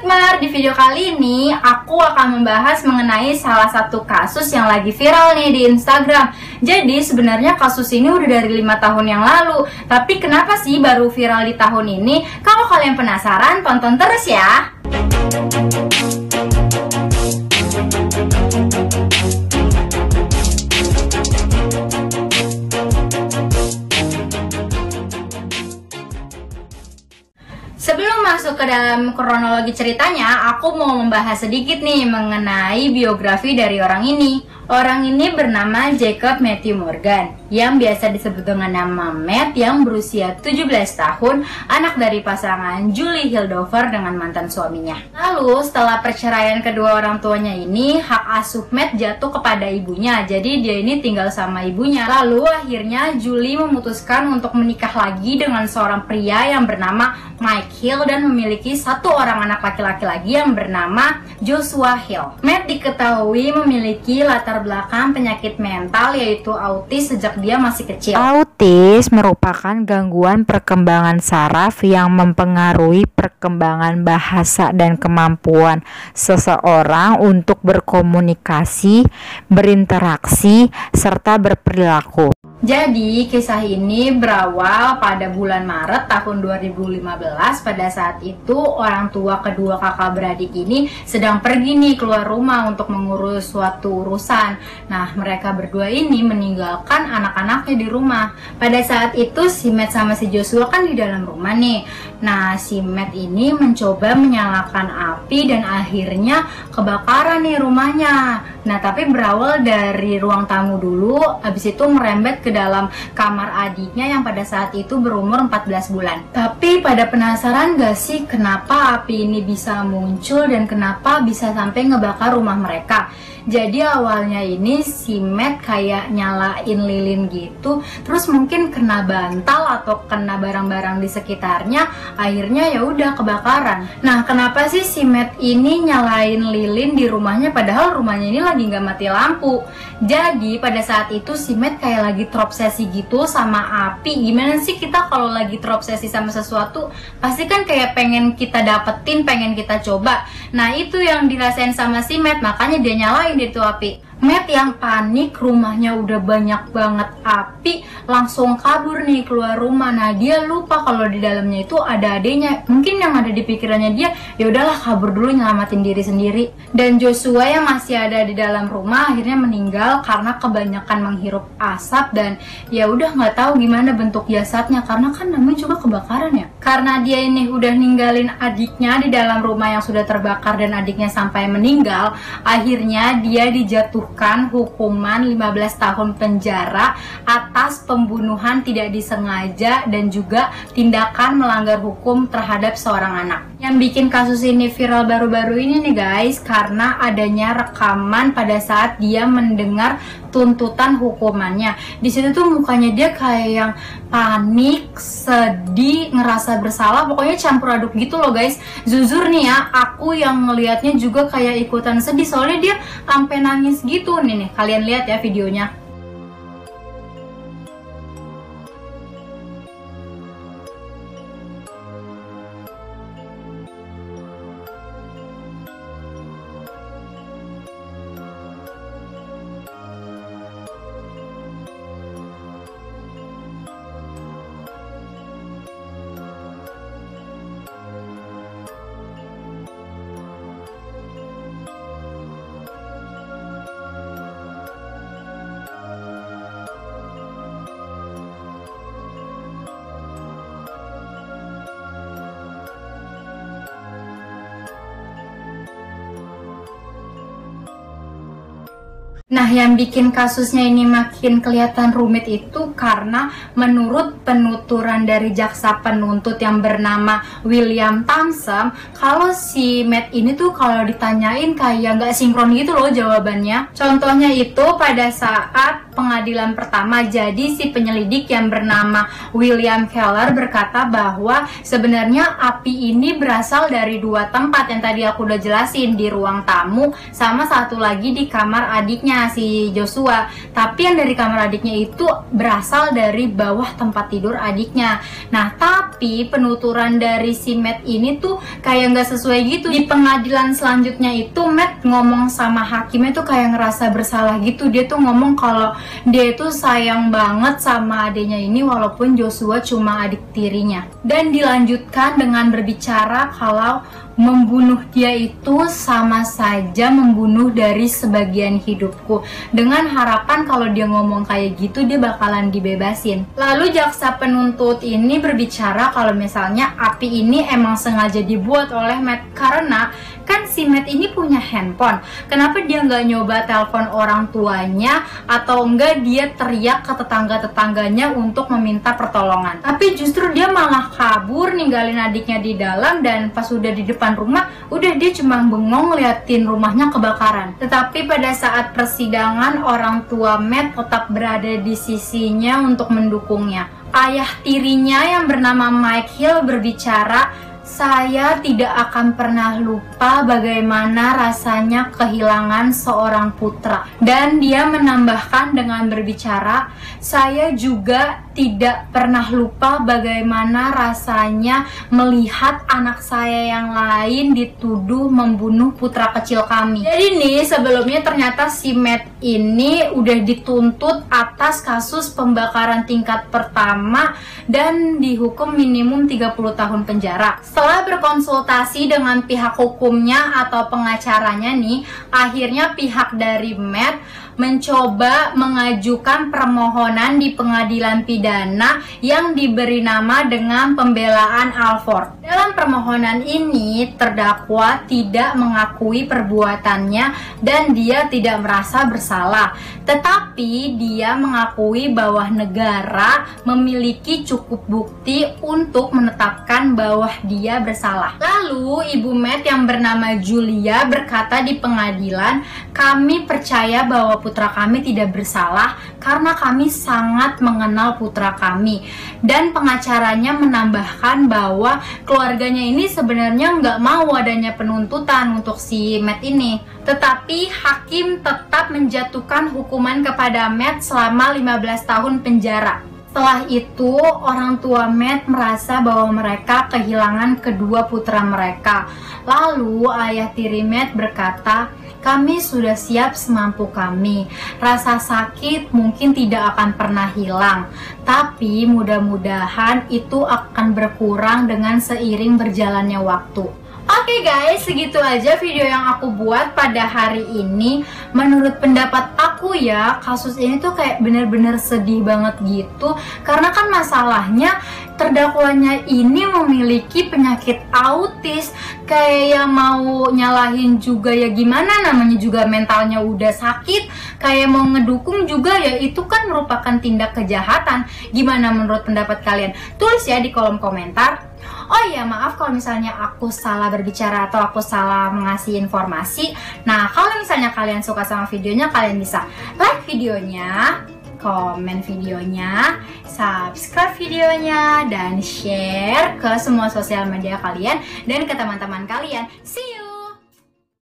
Mar, di video kali ini aku akan membahas mengenai salah satu kasus yang lagi viral nih di Instagram. Jadi sebenarnya kasus ini udah dari 5 tahun yang lalu, tapi kenapa sih baru viral di tahun ini? Kalau kalian penasaran, tonton terus ya. Sebelum masuk ke dalam kronologi ceritanya, aku mau membahas sedikit nih mengenai biografi dari orang ini. Orang ini bernama Jacob Matthew Morgan, yang biasa disebut dengan nama Matt, yang berusia 17 tahun, anak dari pasangan Julie Hildover dengan mantan suaminya. Lalu setelah perceraian kedua orang tuanya ini, hak asuh Matt jatuh kepada ibunya, jadi dia ini tinggal sama ibunya. Lalu akhirnya Julie memutuskan untuk menikah lagi dengan seorang pria yang bernama Mike Hill dan memiliki satu orang anak laki-laki lagi yang bernama Joshua Hill. Matt diketahui memiliki latar belakang penyakit mental, yaitu autis sejak dia masih kecil. Autis merupakan gangguan perkembangan saraf yang mempengaruhi perkembangan bahasa dan kemampuan seseorang untuk berkomunikasi, berinteraksi, serta berperilaku. Jadi kisah ini berawal pada bulan Maret tahun 2015. Pada saat itu orang tua kedua kakak beradik ini sedang pergi nih keluar rumah untuk mengurus suatu urusan. Nah, mereka berdua ini meninggalkan anak-anaknya di rumah. Pada saat itu si Matt sama si Joshua kan di dalam rumah nih. Nah, si Matt ini mencoba menyalakan api dan akhirnya kebakaran nih rumahnya. Nah, tapi berawal dari ruang tamu dulu, habis itu merembet ke dalam kamar adiknya yang pada saat itu berumur 14 bulan. Tapi pada penasaran gak sih kenapa api ini bisa muncul dan kenapa bisa sampai ngebakar rumah mereka? Jadi awalnya ini si Matt kayak nyalain lilin gitu, terus mungkin kena bantal atau kena barang-barang di sekitarnya, akhirnya ya udah kebakaran. Nah, kenapa sih si Matt ini nyalain lilin di rumahnya padahal rumahnya ini lagi nggak mati lampu? Jadi pada saat itu si Matt kayak lagi terobsesi gitu sama api. Gimana sih kita kalau lagi terobsesi sama sesuatu, pasti kan kayak pengen kita dapetin, pengen kita coba. Nah, itu yang dirasain sama si Matt, makanya dia nyalain itu api. Matt yang panik, rumahnya udah banyak banget api, langsung kabur nih keluar rumah. Nah, dia lupa kalau di dalamnya itu ada adenya. Mungkin yang ada di pikirannya dia, ya udahlah kabur dulu nyelamatin diri sendiri. Dan Joshua yang masih ada di dalam rumah akhirnya meninggal karena kebanyakan menghirup asap dan ya udah nggak tahu gimana bentuk jasadnya karena kan namanya juga kebakaran ya. Karena dia ini udah ninggalin adiknya di dalam rumah yang sudah terbakar dan adiknya sampai meninggal, akhirnya dia dijatuhkan hukuman 15 tahun penjara atas pembunuhan tidak disengaja dan juga tindakan melanggar hukum terhadap seorang anak. Yang bikin kasus ini viral baru-baru ini nih guys, karena adanya rekaman pada saat dia mendengar tuntutan hukumannya. Di situ tuh mukanya dia kayak yang panik, sedih, ngerasa bersalah, pokoknya campur aduk gitu loh guys. Jujur nih ya, aku yang ngelihatnya juga kayak ikutan sedih soalnya dia sampai nangis gitu nih. Kalian lihat ya videonya. Nah, yang bikin kasusnya ini makin kelihatan rumit itu karena menurut penuturan dari jaksa penuntut yang bernama William Thompson, kalau si Matt ini tuh kalau ditanyain kayak nggak sinkron gitu loh jawabannya. Contohnya itu pada saat pengadilan pertama. Jadi si penyelidik yang bernama William Keller berkata bahwa sebenarnya api ini berasal dari dua tempat yang tadi aku udah jelasin, di ruang tamu sama satu lagi di kamar adiknya si Joshua. Tapi yang dari kamar adiknya itu berasal dari bawah tempat tidur adiknya. Nah, tapi penuturan dari si Matt ini tuh kayak nggak sesuai gitu. Di pengadilan selanjutnya itu Matt ngomong sama hakimnya tuh kayak ngerasa bersalah gitu. Dia tuh ngomong kalau dia itu sayang banget sama adiknya ini walaupun Joshua cuma adik tirinya. Dan dilanjutkan dengan berbicara kalau membunuh dia itu sama saja membunuh dari sebagian hidupku, dengan harapan kalau dia ngomong kayak gitu dia bakalan dibebasin. Lalu jaksa penuntut ini berbicara kalau misalnya api ini emang sengaja dibuat oleh Matt, karena kan si Matt ini punya handphone. Kenapa dia nggak nyoba telepon orang tuanya atau enggak dia teriak ke tetangga-tetangganya untuk meminta pertolongan? Tapi justru dia malah kabur ninggalin adiknya di dalam, dan pas udah di depan rumah udah dia cuma bengong liatin rumahnya kebakaran. Tetapi pada saat persidangan orang tua Matt tetap berada di sisinya untuk mendukungnya. Ayah tirinya yang bernama Mike Hill berbicara, "Saya tidak akan pernah lupa bagaimana rasanya kehilangan seorang putra." Dan dia menambahkan dengan berbicara, "Saya juga tidak pernah lupa bagaimana rasanya melihat anak saya yang lain dituduh membunuh putra kecil kami." Jadi nih, sebelumnya ternyata si Matt ini udah dituntut atas kasus pembakaran tingkat pertama dan dihukum minimum 30 tahun penjara. Setelah berkonsultasi dengan pihak hukumnya atau pengacaranya nih, akhirnya pihak dari Matt mencoba mengajukan permohonan di pengadilan pidana yang diberi nama dengan pembelaan Alford. Dalam permohonan ini, terdakwa tidak mengakui perbuatannya dan dia tidak merasa bersalah. Tetapi dia mengakui bahwa negara memiliki cukup bukti untuk menetapkan bahwa dia bersalah. Lalu, Ibu Matt yang bernama Julia berkata di pengadilan, "Kami percaya bahwa putra kami tidak bersalah karena kami sangat mengenal putra kami." Dan pengacaranya menambahkan bahwa keluarganya ini sebenarnya nggak mau adanya penuntutan untuk si Matt ini. Tetapi hakim tetap menjatuhkan hukuman kepada Matt selama 15 tahun penjara. Setelah itu, orang tua Matt merasa bahwa mereka kehilangan kedua putra mereka. Lalu ayah tiri Matt berkata, "Kami sudah siap semampu kami. Rasa sakit mungkin tidak akan pernah hilang, tapi mudah-mudahan itu akan berkurang dengan seiring berjalannya waktu." Oke guys, segitu aja video yang aku buat pada hari ini. Menurut pendapat aku ya, kasus ini tuh kayak bener-bener sedih banget gitu. Karena kan masalahnya terdakwanya ini memiliki penyakit autis. Kayak mau nyalahin juga ya gimana, namanya juga mentalnya udah sakit. Kayak mau ngedukung juga ya itu kan merupakan tindak kejahatan. Gimana menurut pendapat kalian? Tulis ya di kolom komentar. Oh iya, maaf kalau misalnya aku salah berbicara atau aku salah mengasih informasi. Nah, kalau misalnya kalian suka sama videonya, kalian bisa like videonya, komen videonya, subscribe videonya, dan share ke semua sosial media kalian dan ke teman-teman kalian. See you!